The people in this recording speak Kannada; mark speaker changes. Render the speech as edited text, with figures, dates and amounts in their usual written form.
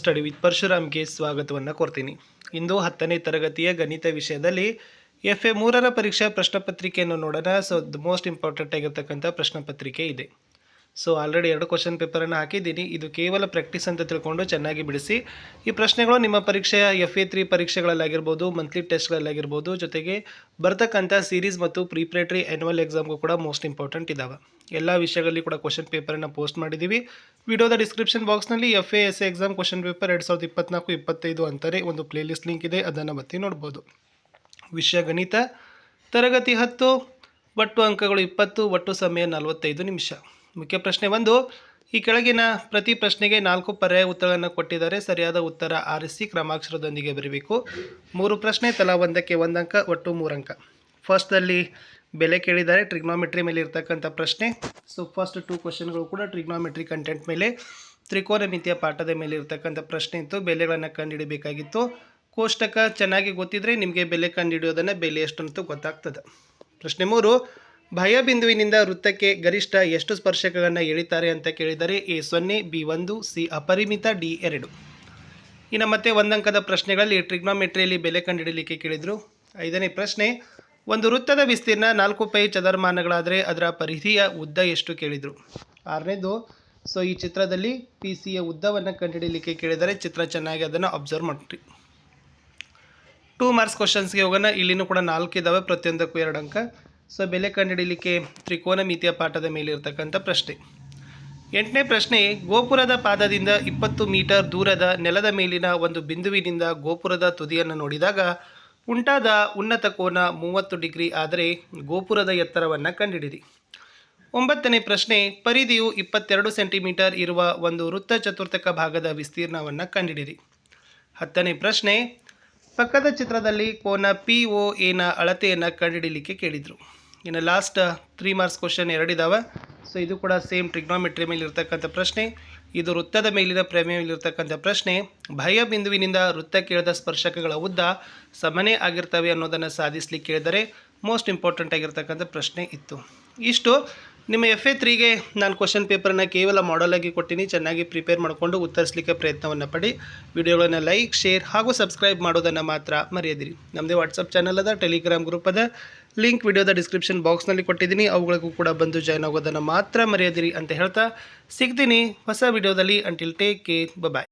Speaker 1: ಸ್ಟಡಿ ವಿತ್ ಪರಶುರಾಮ್ಗೆ ಸ್ವಾಗತವನ್ನು ಕೋರ್ತೀನಿ. ಇಂದು 10ನೇ ತರಗತಿಯ ಗಣಿತ ವಿಷಯದಲ್ಲಿ FA 3ರ ಪರೀಕ್ಷಾ ಪ್ರಶ್ನೆ ಪತ್ರಿಕೆಯನ್ನು ನೋಡೋಣ. ಸೊ ದ ಮೋಸ್ಟ್ ಇಂಪಾರ್ಟೆಂಟ್ ಆಗಿರ್ತಕ್ಕಂಥ ಪ್ರಶ್ನೆ ಪತ್ರಿಕೆ ಇದೆ. ಸೊ ಆಲ್ರೆಡಿ 2 ಕ್ವಶನ್ ಪೇಪರನ್ನು ಹಾಕಿದ್ದೀನಿ. ಇದು ಕೇವಲ ಪ್ರಾಕ್ಟೀಸ್ ಅಂತ ತಿಳ್ಕೊಂಡು ಚೆನ್ನಾಗಿ ಬಿಡಿಸಿ. ಈ ಪ್ರಶ್ನೆಗಳು ನಿಮ್ಮ ಪರೀಕ್ಷೆಯ FA 3 ಪರೀಕ್ಷೆಗಳಲ್ಲಾಗಿರ್ಬೋದು, ಮಂತ್ಲಿ ಟೆಸ್ಟ್ಗಳಲ್ಲಾಗಿರ್ಬೋದು, ಜೊತೆಗೆ ಬರ್ತಕ್ಕಂಥ ಸೀರೀಸ್ ಮತ್ತು ಪ್ರಿಪ್ರೇಟರಿ ಆ್ಯನ್ಯುವಲ್ ಎಕ್ಸಾಮ್ಗೂ ಕೂಡ ಮೋಸ್ಟ್ ಇಂಪಾರ್ಟೆಂಟ್ ಇದ್ದಾವೆ. ಎಲ್ಲ ವಿಷಯಗಳಲ್ಲಿ ಕೂಡ ಕ್ವಶನ್ ಪೇಪರನ್ನು ಪೋಸ್ಟ್ ಮಾಡಿದ್ದೀವಿ. ವಿಡಿಯೋದ ಡಿಸ್ಕ್ರಿಪ್ಷನ್ ಬಾಕ್ಸ್ನಲ್ಲಿ FA SA exam question paper 2024-25 ಅಂತಾರೆ ಒಂದು ಪ್ಲೇಲಿಸ್ಟ್ ಲಿಂಕ್ ಇದೆ, ಅದನ್ನು ಮತ್ತೆ ನೋಡ್ಬೋದು. ವಿಷಯ ಗಣಿತ, ತರಗತಿ 10, ಒಟ್ಟು ಅಂಕಗಳು 20, ಒಟ್ಟು ಸಮಯ 45 ನಿಮಿಷ. ಮುಖ್ಯ ಪ್ರಶ್ನೆ 1. ಈ ಕೆಳಗಿನ ಪ್ರತಿ ಪ್ರಶ್ನೆಗೆ 4 ಪರ್ಯಾಯ ಉತ್ತರಗಳನ್ನು ಕೊಟ್ಟಿದ್ದಾರೆ. ಸರಿಯಾದ ಉತ್ತರ ಆರಿಸಿ ಕ್ರಮಾಕ್ಷರದೊಂದಿಗೆ ಬರೀಬೇಕು. 3 ಪ್ರಶ್ನೆ, ತಲಾ ಒಂದಕ್ಕೆ 1 ಅಂಕ, ಒಟ್ಟು 3 ಅಂಕ. ಫಸ್ಟ್ದಲ್ಲಿ ಬೆಲೆ ಕೇಳಿದ್ದಾರೆ, ಟ್ರಿಗ್ನೋಮೆಟ್ರಿ ಮೇಲೆ ಇರ್ತಕ್ಕಂಥ ಪ್ರಶ್ನೆ. ಸೊ ಫಸ್ಟ್ 2 ಕ್ವಶನ್ಗಳು ಕೂಡ ಟ್ರಿಗ್ನೋಮೆಟ್ರಿ ಕಂಟೆಂಟ್ ಮೇಲೆ, ತ್ರಿಕೋನಮಿತಿಯ ಪಾಠದ ಮೇಲೆ ಇರ್ತಕ್ಕಂಥ ಪ್ರಶ್ನೆ ಇತ್ತು. ಬೆಲೆಗಳನ್ನು ಕಂಡುಹಿಡಬೇಕಾಗಿತ್ತು. ಕೋಷ್ಟಕ ಚೆನ್ನಾಗಿ ಗೊತ್ತಿದ್ರೆ ನಿಮಗೆ ಬೆಲೆ ಕಂಡುಹಿಡಿಯೋದನ್ನು ಬೆಲೆ ಎಷ್ಟು ಅಂತ ಗೊತ್ತಾಗ್ತದೆ. ಪ್ರಶ್ನೆ 3. ಬಾಹ್ಯ ಬಿಂದುವಿನಿಂದ ವೃತ್ತಕ್ಕೆ ಗರಿಷ್ಠ ಎಷ್ಟು ಸ್ಪರ್ಶಕಗಳನ್ನು ಎಳಿತಾರೆ ಅಂತ ಕೇಳಿದರೆ A0, B1, C ಅಪರಿಮಿತ, D2. ಇನ್ನು ಮತ್ತೆ 1 ಅಂಕದ ಪ್ರಶ್ನೆಗಳಲ್ಲಿ ಟ್ರಿಗ್ನೋಮೆಟ್ರಿಯಲ್ಲಿ ಬೆಲೆ ಕಂಡುಹಿಡಲಿಕ್ಕೆ ಕೇಳಿದರು. 5ನೇ ಪ್ರಶ್ನೆ. ಒಂದು ವೃತ್ತದ ವಿಸ್ತೀರ್ಣ 4 ಪೈ ಚದರಮಾನಗಳಾದರೆ ಅದರ ಪರಿಧಿಯ ಉದ್ದ ಎಷ್ಟು ಕೇಳಿದರು. 6ನೇದು. ಸೊ ಈ ಚಿತ್ರದಲ್ಲಿ PCಯ ಉದ್ದವನ್ನು ಕಂಡುಹಿಡಲಿಕ್ಕೆ ಕೇಳಿದರೆ ಚಿತ್ರ ಚೆನ್ನಾಗಿ ಅದನ್ನು ಅಬ್ಸರ್ವ್ ಮಾಡಿರಿ. 2 ಮಾರ್ಕ್ಸ್ ಕ್ವಶನ್ಸ್ಗೆ ಹೋಗೋಣ. ಇಲ್ಲಿನೂ ಕೂಡ 4 ಇದ್ದಾವೆ, ಪ್ರತಿಯೊಂದಕ್ಕೂ 2 ಅಂಕ. ಸೊ ಬೆಲೆ ಕಂಡುಹಿಡಲಿಕ್ಕೆ ತ್ರಿಕೋನಮಿತಿಯ ಪಾಠದ ಮೇಲೆ ಇರ್ತಕ್ಕಂಥ ಪ್ರಶ್ನೆ. 8ನೇ ಪ್ರಶ್ನೆ. ಗೋಪುರದ ಪಾದದಿಂದ 20 ಮೀಟರ್ ದೂರದ ನೆಲದ ಮೇಲಿನ ಒಂದು ಬಿಂದುವಿನಿಂದ ಗೋಪುರದ ತುದಿಯನ್ನು ನೋಡಿದಾಗ ಉಂಟಾದ ಉನ್ನತ ಕೋನ 30 ಡಿಗ್ರಿ ಆದರೆ ಗೋಪುರದ ಎತ್ತರವನ್ನು ಕಂಡುಹಿಡಿಯಿರಿ. 9ನೇ ಪ್ರಶ್ನೆ. ಪರಿಧಿಯು 22 ಸೆಂಟಿಮೀಟರ್ ಇರುವ ಒಂದು ವೃತ್ತ ಚತುರ್ಥಕ ಭಾಗದ ವಿಸ್ತೀರ್ಣವನ್ನು ಕಂಡುಹಿಡಿಯಿರಿ. 10ನೇ ಪ್ರಶ್ನೆ. ಪಕ್ಕದ ಚಿತ್ರದಲ್ಲಿ ಕೋನ POAನ ಅಳತೆಯನ್ನು ಕಂಡುಹಿಡಲಿಕ್ಕೆ ಕೇಳಿದರು. ಇನ್ನು ಲಾಸ್ಟ್ 3 ಮಾರ್ಕ್ಸ್ ಕ್ವಶನ್ 2 ಇದ್ದಾವೆ. ಸೊ ಇದು ಕೂಡ ಸೇಮ್ ಟ್ರಿಗ್ನೋಮೆಟ್ರಿ ಮೇಲೆ ಇರ್ತಕ್ಕಂಥ ಪ್ರಶ್ನೆ. ಇದು ವೃತ್ತದ ಮೇಲಿನ ಪ್ರಮೇಯದಲ್ಲಿರ್ತಕ್ಕಂಥ ಪ್ರಶ್ನೆ. ಬಾಹ್ಯ ಬಿಂದುವಿನಿಂದ ವೃತ್ತಕ್ಕೆ ಇಳಿದ ಸ್ಪರ್ಶಕಗಳ ಉದ್ದ ಸಮನೇ ಆಗಿರ್ತವೆ ಅನ್ನೋದನ್ನು ಸಾಧಿಸಲಿಕ್ಕೆ ಕೇಳಿದರೆ ಮೋಸ್ಟ್ ಇಂಪಾರ್ಟೆಂಟ್ ಆಗಿರ್ತಕ್ಕಂಥ ಪ್ರಶ್ನೆ ಇತ್ತು. ಇಷ್ಟು ನಿಮ್ಮ FA 3ಗೆ ನಾನು ಕ್ವಶನ್ ಪೇಪರನ್ನು ಕೇವಲ ಮಾಡಲಾಗಿ ಕೊಟ್ಟಿನಿ. ಚೆನ್ನಾಗಿ ಪ್ರಿಪೇರ್ ಮಾಡಿಕೊಂಡು ಉತ್ತರಿಸಲಿಕ್ಕೆ ಪ್ರಯತ್ನವನ್ನು ಪಡಿ. ವಿಡಿಯೋಗಳನ್ನು ಲೈಕ್, ಶೇರ್ ಹಾಗೂ ಸಬ್ಸ್ಕ್ರೈಬ್ ಮಾಡೋದನ್ನು ಮಾತ್ರ ಮರೆಯದಿರಿ. ನಮ್ಮದೇ ವಾಟ್ಸಪ್ ಚಾನಲ್ ಅದ, ಟೆಲಿಗ್ರಾಮ್ ಗ್ರೂಪ್ ಅದ, ಲಿಂಕ್ ವಿಡಿಯೋದ ಡಿಸ್ಕ್ರಿಪ್ಷನ್ ಬಾಕ್ಸ್ನಲ್ಲಿ ಕೊಟ್ಟಿದ್ದೀನಿ. ಅವುಗಳಿಗೂ ಕೂಡ ಬಂದು ಜಾಯ್ನ್ ಆಗೋದನ್ನು ಮಾತ್ರ ಮರೆಯದಿರಿ ಅಂತ ಹೇಳ್ತಾ ಸಿಗ್ತೀನಿ ಹೊಸ ವಿಡಿಯೋದಲ್ಲಿ. ಅಂಟಿಲ್ ಟೇಕ್ ಕೇರ್, ಬಾಯ್.